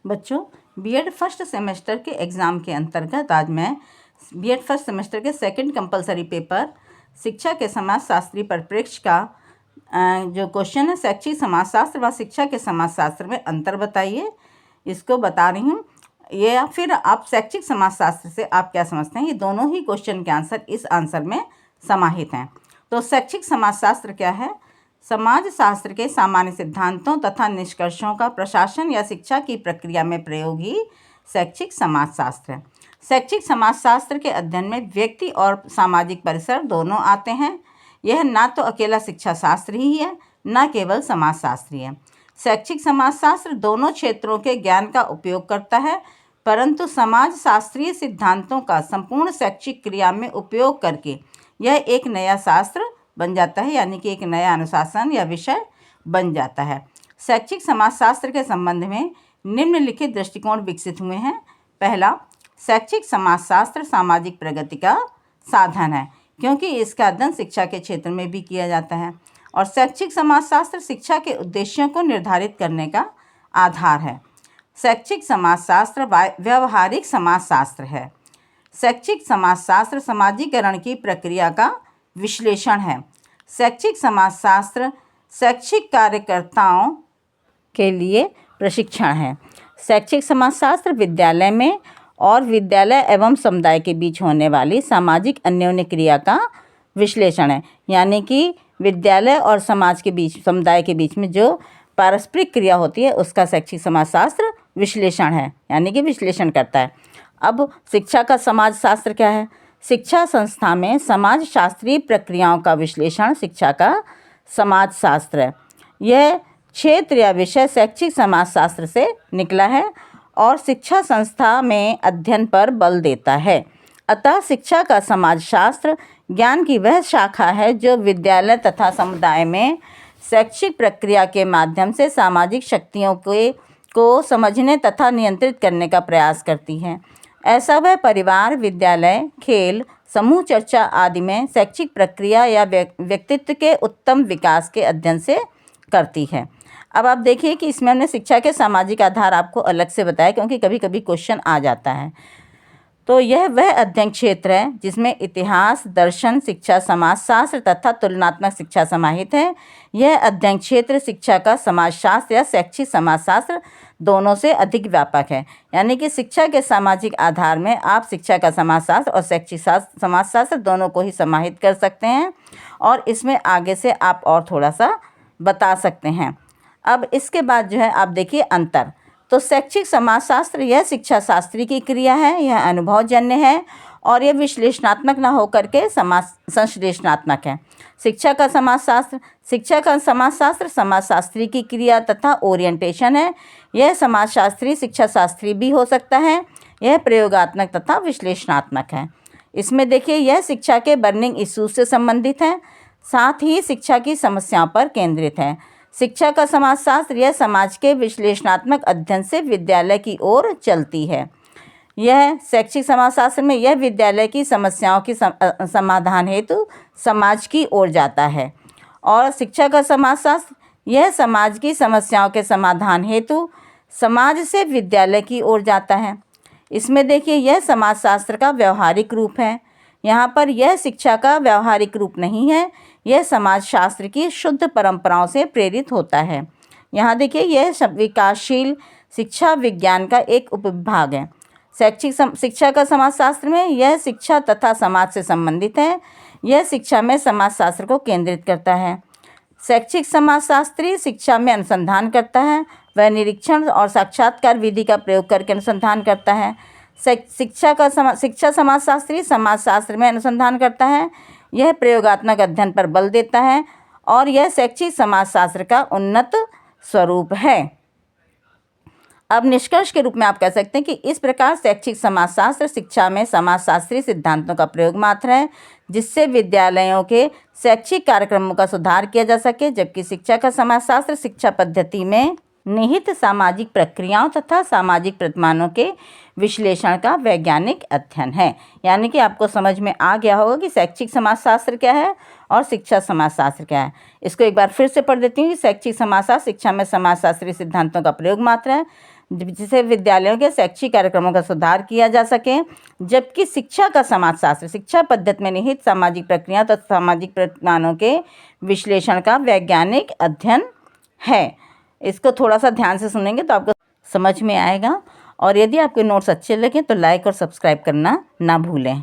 बच्चों, BEd first semester के exam के अंतर्गत आज मैं बीएड फर्स्ट सेमेस्टर के सेकंड कंपलसरी पेपर शिक्षा के समाजशास्त्री परिप्रेक्ष्य का जो क्वेश्चन है, शैक्षिक समाजशास्त्र व शिक्षा के समाजशास्त्र में अंतर बताइए, इसको बता रही हूँ। ये या फिर आप शैक्षिक समाजशास्त्र से आप क्या समझते हैं, ये दोनों ही क्वेश्चन के आंसर इस आंसर में समाहित हैं। तो शैक्षिक समाजशास्त्र क्या है? समाजशास्त्र के सामान्य सिद्धांतों तथा निष्कर्षों का प्रशासन या शिक्षा की प्रक्रिया में प्रयोग ही शैक्षिक समाजशास्त्र है। शैक्षिक समाजशास्त्र के अध्ययन में व्यक्ति और सामाजिक परिसर दोनों आते हैं। यह ना तो अकेला शिक्षा शास्त्र ही है, न केवल समाजशास्त्री है। शैक्षिक समाजशास्त्र दोनों क्षेत्रों के ज्ञान का उपयोग करता है, परंतु समाजशास्त्रीय सिद्धांतों का संपूर्ण शैक्षिक क्रिया में उपयोग करके यह एक नया शास्त्र बन जाता है, यानी कि एक नया अनुशासन या विषय बन जाता है। शैक्षिक समाजशास्त्र के संबंध में निम्नलिखित दृष्टिकोण विकसित हुए हैं। पहला, शैक्षिक समाजशास्त्र सामाजिक प्रगति का साधन है, क्योंकि इसका अध्ययन शिक्षा के क्षेत्र में भी किया जाता है। और शैक्षिक समाजशास्त्र शिक्षा के उद्देश्यों को निर्धारित करने का आधार है। शैक्षिक समाजशास्त्र व्यवहारिक समाजशास्त्र है। शैक्षिक समाजशास्त्र समाजीकरण की प्रक्रिया का विश्लेषण है। शैक्षिक समाजशास्त्र शैक्षिक कार्यकर्ताओं के लिए प्रशिक्षण है। शैक्षिक समाजशास्त्र विद्यालय में और विद्यालय एवं समुदाय के बीच होने वाली सामाजिक अन्योन्य क्रिया का विश्लेषण है, यानी कि विद्यालय और समाज के बीच, समुदाय के बीच में जो पारस्परिक क्रिया होती है उसका शैक्षिक समाजशास्त्र विश्लेषण है, यानी कि विश्लेषण करता है। अब शिक्षा का समाजशास्त्र क्या है? शिक्षा संस्था में समाजशास्त्रीय प्रक्रियाओं का विश्लेषण शिक्षा का समाजशास्त्र है। यह क्षेत्र या विषय शैक्षिक समाजशास्त्र से निकला है और शिक्षा संस्था में अध्ययन पर बल देता है। अतः शिक्षा का समाजशास्त्र ज्ञान की वह शाखा है जो विद्यालय तथा समुदाय में शैक्षिक प्रक्रिया के माध्यम से सामाजिक शक्तियों को समझने तथा नियंत्रित करने का प्रयास करती है। ऐसा वह परिवार, विद्यालय, खेल, समूह चर्चा आदि में शैक्षिक प्रक्रिया या व्यक्तित्व के उत्तम विकास के अध्ययन से करती है। अब आप देखिए कि इसमें हमने शिक्षा के सामाजिक आधार आपको अलग से बताया, क्योंकि कभी कभी क्वेश्चन आ जाता है। तो यह वह अध्ययन क्षेत्र है जिसमें इतिहास, दर्शन, शिक्षा समाजशास्त्र तथा तुलनात्मक शिक्षा समाहित है। यह अध्ययन क्षेत्र शिक्षा का समाजशास्त्र या शैक्षिक समाजशास्त्र दोनों से अधिक व्यापक है, यानी कि शिक्षा के सामाजिक आधार में आप शिक्षा का समाजशास्त्र और शैक्षिक समाजशास्त्र दोनों को ही समाहित कर सकते हैं, और इसमें आगे से आप और थोड़ा सा बता सकते हैं। अब इसके बाद जो है आप देखिए अंतर। तो शैक्षिक समाजशास्त्र यह शिक्षा शास्त्री की क्रिया है, यह अनुभवजन्य है और यह विश्लेषणात्मक न होकर के संश्लेषणात्मक है। शिक्षा का समाजशास्त्र समाजशास्त्री की क्रिया तथा ओरिएंटेशन है। यह समाजशास्त्री शिक्षा शास्त्री भी हो सकता है। यह प्रयोगात्मक तथा विश्लेषणात्मक है। इसमें देखिए यह शिक्षा के बर्निंग इश्यूज से संबंधित है, साथ ही शिक्षा की समस्याओं पर केंद्रित है। शिक्षा का समाजशास्त्र यह समाज के विश्लेषणात्मक अध्ययन से विद्यालय की ओर चलती है। यह शैक्षिक समाजशास्त्र में यह विद्यालय की समस्याओं की समाधान हेतु समाज की ओर जाता है, और शिक्षा का समाजशास्त्र यह समाज की समस्याओं के समाधान हेतु समाज से विद्यालय की ओर जाता है। इसमें देखिए यह समाजशास्त्र का व्यवहारिक रूप है। यहाँ पर यह शिक्षा का व्यवहारिक रूप नहीं है, यह समाजशास्त्र की शुद्ध परंपराओं से प्रेरित होता है। यहाँ देखिए यह विकासशील शिक्षा विज्ञान का एक उपविभाग है। शैक्षिक शिक्षा का समाजशास्त्र में यह शिक्षा तथा समाज से संबंधित है। यह शिक्षा में समाजशास्त्र को केंद्रित करता है। शैक्षिक समाजशास्त्री शिक्षा में अनुसंधान करता है, वह निरीक्षण और साक्षात्कार विधि का प्रयोग करके अनुसंधान करता है। शिक्षा समाजशास्त्री समाजशास्त्र में अनुसंधान करता है, यह प्रयोगात्मक अध्ययन पर बल देता है, और यह शैक्षिक समाजशास्त्र का उन्नत स्वरूप है। अब निष्कर्ष के रूप में आप कह सकते हैं कि इस प्रकार शैक्षिक समाजशास्त्र शिक्षा में समाजशास्त्रीय सिद्धांतों का प्रयोग मात्र है, जिससे विद्यालयों के शैक्षिक कार्यक्रमों का सुधार किया जा सके, जबकि शिक्षा का समाजशास्त्र शिक्षा पद्धति में निहित सामाजिक प्रक्रियाओं तथा सामाजिक प्रतिमानों के विश्लेषण का वैज्ञानिक अध्ययन है। यानी कि आपको समझ में आ गया होगा कि शैक्षिक समाजशास्त्र क्या है और शिक्षा समाजशास्त्र क्या है। इसको एक बार फिर से पढ़ देती हूँ कि शैक्षिक समाजशास्त्र शिक्षा में समाजशास्त्रीय सिद्धांतों का प्रयोग मात्र है, जिससे विद्यालयों के शैक्षिक कार्यक्रमों का सुधार किया जा सके। जबकि शिक्षा का समाजशास्त्र शिक्षा पद्धति में निहित सामाजिक प्रक्रिया तथा सामाजिक प्रतिमानों के विश्लेषण का वैज्ञानिक अध्ययन है। इसको थोड़ा सा ध्यान से सुनेंगे तो आपको समझ में आएगा। और यदि आपके नोट्स अच्छे लगे तो लाइक और सब्सक्राइब करना ना भूलें।